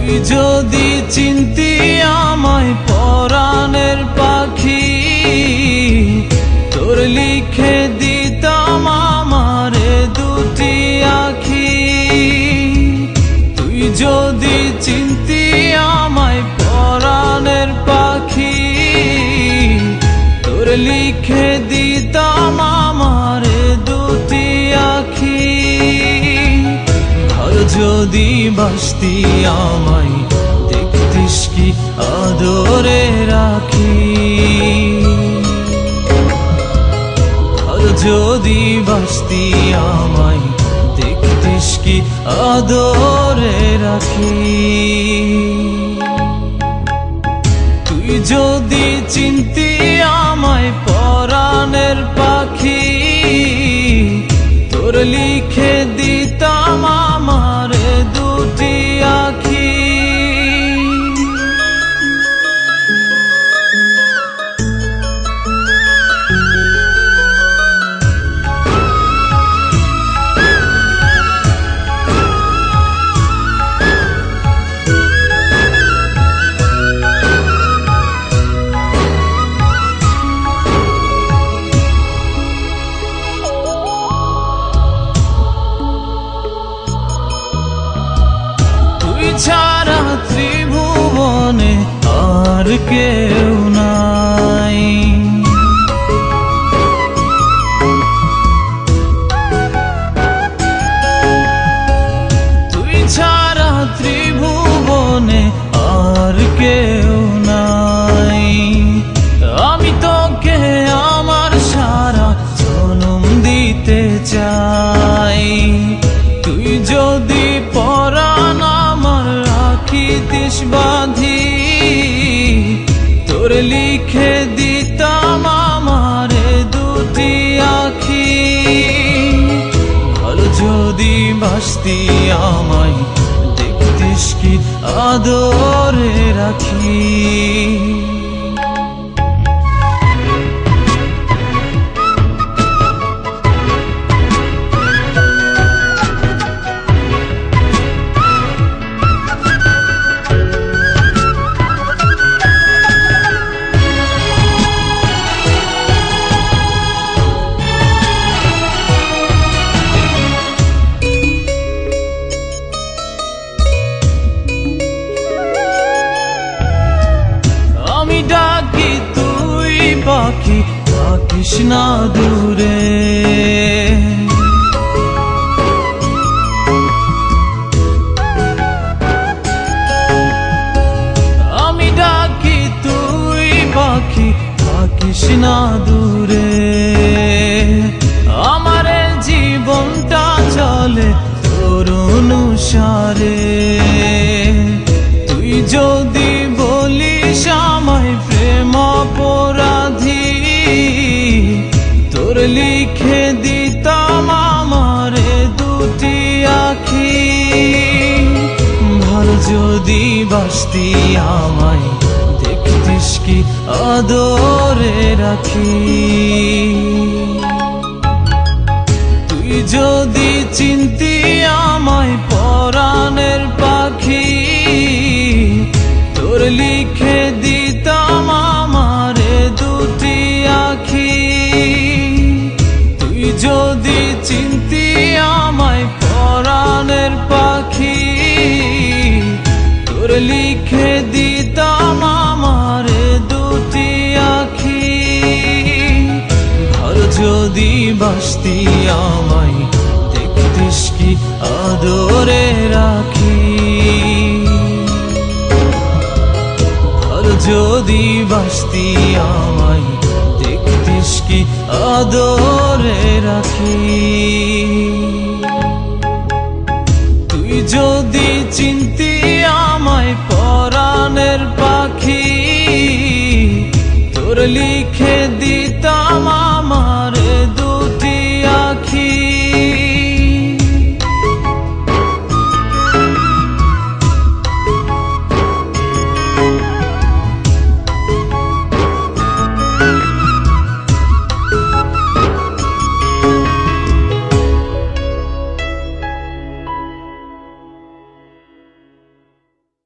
তুই যদি চিনতি আমায় পরাণের পাখি, তোর লিখে দিতাম আমারে দুটি আখি। তুই যদি চিনতি আমায় পরাণের পাখি, তোর লিখে দিতাম আমারে দুটি আখি। ঘর যদি বাসতি আমায় দেখতিস কি আদরে রাখি। ঘর যদি বাসতি আমায় দেখতিস কি আদরে রাখি। তুই যদি চিনতি আমায় পরাণের পাখি, তোর লিখে দিতাম আমারে দুটি আখি। ছাড়া ত্রিভুবনে আর কেউ নাই। তুই ছাড়া ত্রিভুবনে আর কেউ নাই। আমি তোকে আমার সারা জনম দিতে চাই। তুই যদি পরাণ রাখিতিস বাঁধি, তোর লিখে দিতাম আমারে দুটি আখি। ভালো যদি বাসতি আমায় দেখতিস কি আদরে রাখি। আমি ডাকি তুই পাখি থাকিস না দূরে। আমি ডাকি তুই পাখি থাকিস না দূরে। আমার জীবনটা চলে তোর অনুসারে। তুই যদি বলিস আমায় প্রেম অপরাধী, তোর লিখে দিতাম আমারে দুটি আখি। ভালো যদি বাসতি আমায় দেখতিস কি আদরে রাখি। তুই যদি চিনতি আমায় পরাণের পাখি, তোর লিখে দিতাম আমারে দুটি আখি। তুই যদি চিনতি আমায় পরাণের পাখি, তোর লিখে দিতাম আমারে দুটি আখি। ঘর যদি বাসতি আমায় দেখতিস কি আদরে রাখি। যদি বাসতি আমায় দেখতিস কি আদরে রাখি। তুই যদি চিনতি আমায় পরাণের পাখি, তোর লিখে